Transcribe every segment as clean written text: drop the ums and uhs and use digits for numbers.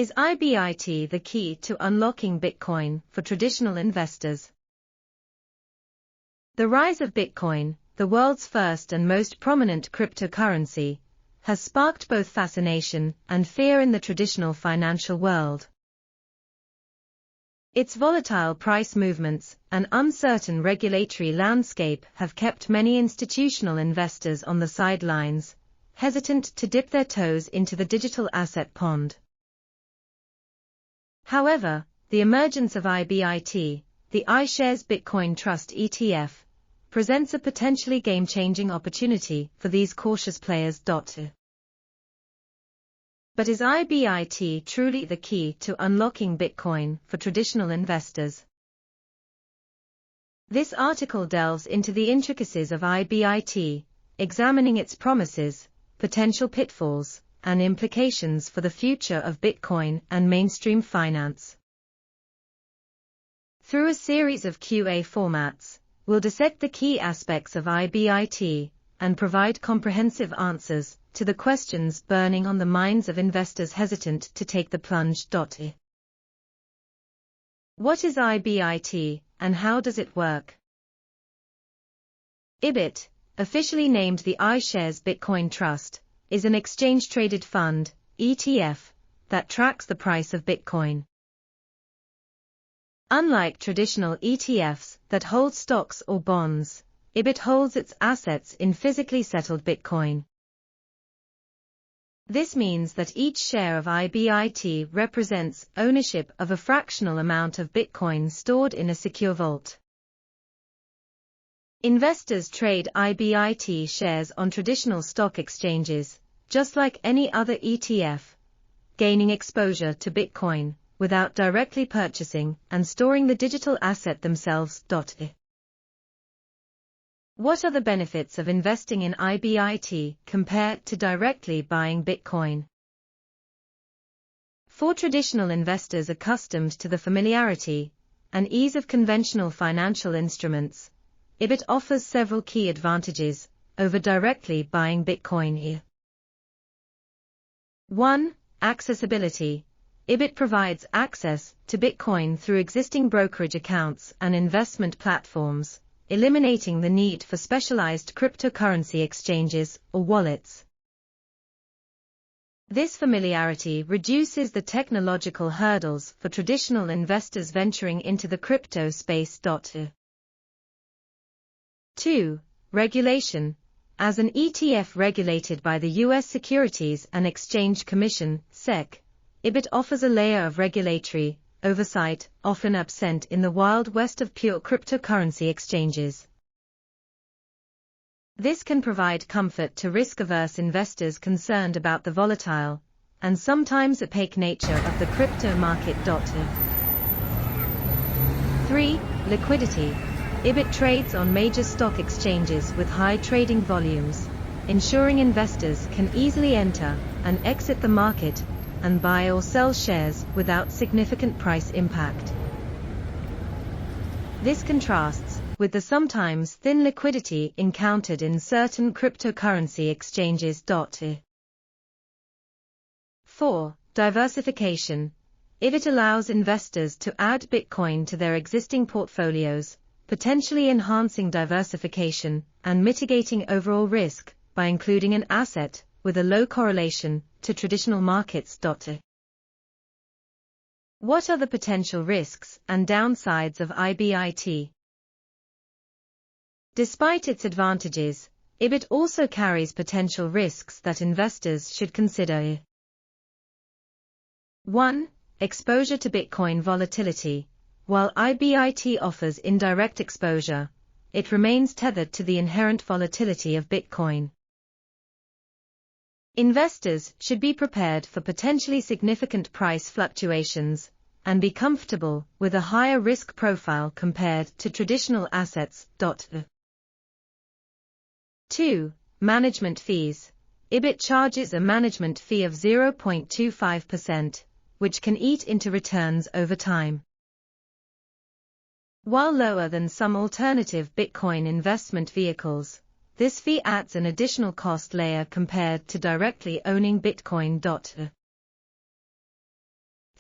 Is IBIT the key to unlocking Bitcoin for traditional investors? The rise of Bitcoin, the world's first and most prominent cryptocurrency, has sparked both fascination and fear in the traditional financial world. Its volatile price movements and uncertain regulatory landscape have kept many institutional investors on the sidelines, hesitant to dip their toes into the digital asset pond. However, the emergence of IBIT, the iShares Bitcoin Trust ETF, presents a potentially game-changing opportunity for these cautious players. But is IBIT truly the key to unlocking Bitcoin for traditional investors? This article delves into the intricacies of IBIT, examining its promises, potential pitfalls, and implications for the future of Bitcoin and mainstream finance. Through a series of QA formats, we'll dissect the key aspects of IBIT and provide comprehensive answers to the questions burning on the minds of investors hesitant to take the plunge. What is IBIT, and how does it work? IBIT, officially named the iShares Bitcoin Trust, is an exchange-traded fund, ETF, that tracks the price of Bitcoin. Unlike traditional ETFs that hold stocks or bonds, IBIT holds its assets in physically settled Bitcoin. This means that each share of IBIT represents ownership of a fractional amount of Bitcoin stored in a secure vault. Investors trade IBIT shares on traditional stock exchanges, just like any other ETF, gaining exposure to Bitcoin without directly purchasing and storing the digital asset themselves. What are the benefits of investing in IBIT compared to directly buying Bitcoin? For traditional investors accustomed to the familiarity and ease of conventional financial instruments, IBIT offers several key advantages over directly buying Bitcoin. 1. Accessibility. IBIT provides access to Bitcoin through existing brokerage accounts and investment platforms, eliminating the need for specialized cryptocurrency exchanges or wallets. This familiarity reduces the technological hurdles for traditional investors venturing into the crypto space. 2. Regulation. As an ETF regulated by the U.S. Securities and Exchange Commission, SEC, IBIT offers a layer of regulatory oversight often absent in the Wild West of pure cryptocurrency exchanges. This can provide comfort to risk-averse investors concerned about the volatile and sometimes opaque nature of the crypto market. 3. Liquidity. IBIT trades on major stock exchanges with high trading volumes, ensuring investors can easily enter and exit the market and buy or sell shares without significant price impact. This contrasts with the sometimes thin liquidity encountered in certain cryptocurrency exchanges. 4. Diversification. IBIT allows investors to add Bitcoin to their existing portfolios, potentially enhancing diversification and mitigating overall risk by including an asset with a low correlation to traditional markets. What are the potential risks and downsides of IBIT? Despite its advantages, IBIT also carries potential risks that investors should consider. 1. Exposure to Bitcoin volatility. While IBIT offers indirect exposure, it remains tethered to the inherent volatility of Bitcoin. Investors should be prepared for potentially significant price fluctuations and be comfortable with a higher risk profile compared to traditional assets. 2. Management fees. IBIT charges a management fee of 0.25%, which can eat into returns over time. While lower than some alternative Bitcoin investment vehicles, this fee adds an additional cost layer compared to directly owning Bitcoin.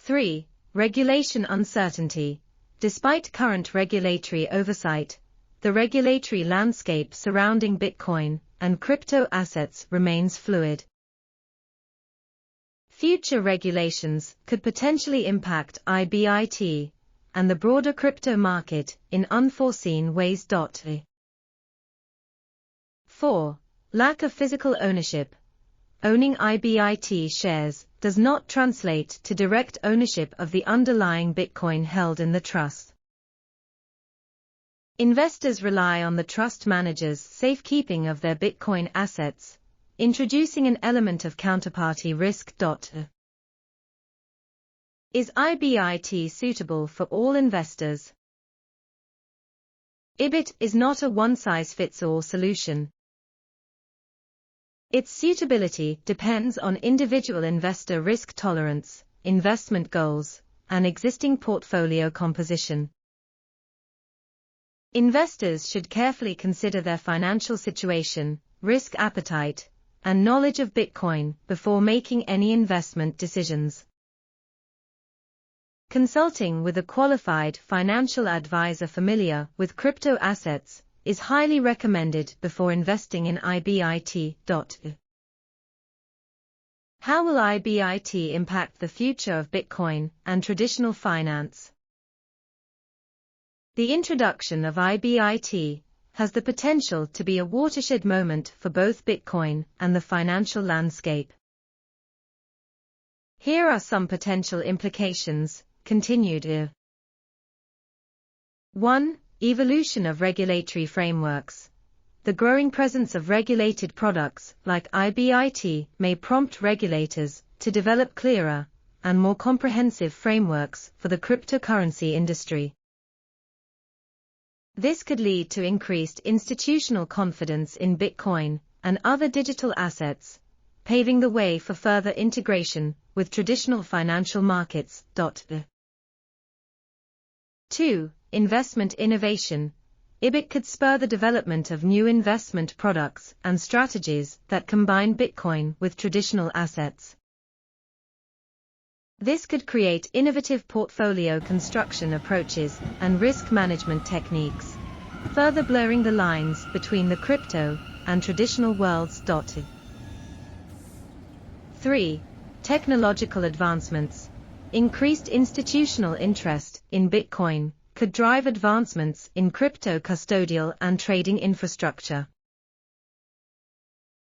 3. Regulation uncertainty. Despite current regulatory oversight, the regulatory landscape surrounding Bitcoin and crypto assets remains fluid. Future regulations could potentially impact IBIT and the broader crypto market in unforeseen ways. 4. Lack of physical ownership. Owning IBIT shares does not translate to direct ownership of the underlying Bitcoin held in the trust. Investors rely on the trust manager's safekeeping of their Bitcoin assets, introducing an element of counterparty risk. Is IBIT suitable for all investors? IBIT is not a one-size-fits-all solution. Its suitability depends on individual investor risk tolerance, investment goals, and existing portfolio composition. Investors should carefully consider their financial situation, risk appetite, and knowledge of Bitcoin before making any investment decisions. Consulting with a qualified financial advisor familiar with crypto assets is highly recommended before investing in IBIT. How will IBIT impact the future of Bitcoin and traditional finance? The introduction of IBIT has the potential to be a watershed moment for both Bitcoin and the financial landscape. Here are some potential implications. Continued. 1. Evolution of regulatory frameworks. The growing presence of regulated products like IBIT may prompt regulators to develop clearer and more comprehensive frameworks for the cryptocurrency industry. This could lead to increased institutional confidence in Bitcoin and other digital assets, paving the way for further integration with traditional financial markets. 2. Investment innovation. IBIT could spur the development of new investment products and strategies that combine Bitcoin with traditional assets. This could create innovative portfolio construction approaches and risk management techniques, further blurring the lines between the crypto and traditional worlds. 3. Technological advancements. Increased institutional interest in Bitcoin could drive advancements in crypto custodial and trading infrastructure.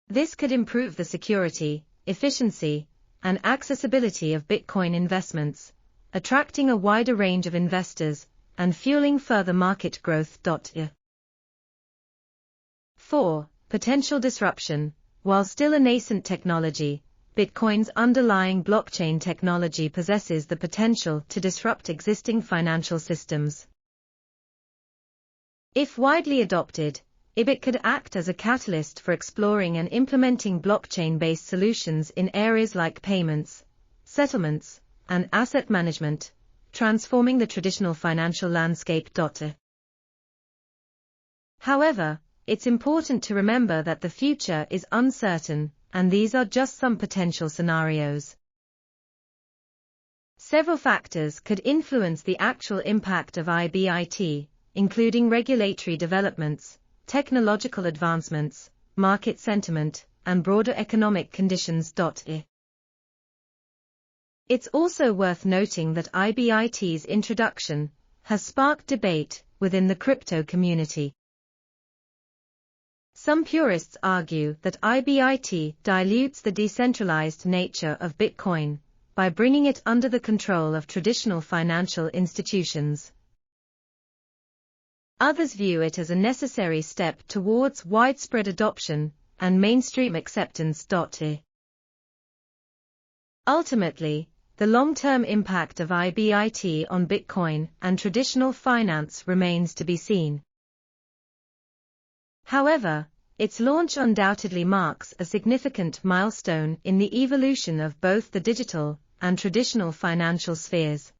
This could improve the security, efficiency, and accessibility of Bitcoin investments, attracting a wider range of investors and fueling further market growth. 4. Potential disruption. While still a nascent technology, Bitcoin's underlying blockchain technology possesses the potential to disrupt existing financial systems. If widely adopted, IBIT could act as a catalyst for exploring and implementing blockchain-based solutions in areas like payments, settlements, and asset management, transforming the traditional financial landscape. However, it's important to remember that the future is uncertain, and these are just some potential scenarios. Several factors could influence the actual impact of IBIT, including regulatory developments, technological advancements, market sentiment, and broader economic conditions. It's also worth noting that IBIT's introduction has sparked debate within the crypto community. Some purists argue that IBIT dilutes the decentralized nature of Bitcoin by bringing it under the control of traditional financial institutions. Others view it as a necessary step towards widespread adoption and mainstream acceptance. Ultimately, the long-term impact of IBIT on Bitcoin and traditional finance remains to be seen. However, its launch undoubtedly marks a significant milestone in the evolution of both the digital and traditional financial spheres.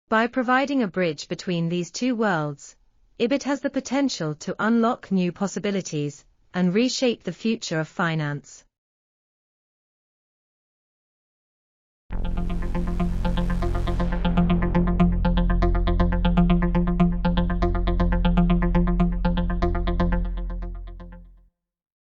By providing a bridge between these two worlds, IBIT has the potential to unlock new possibilities and reshape the future of finance.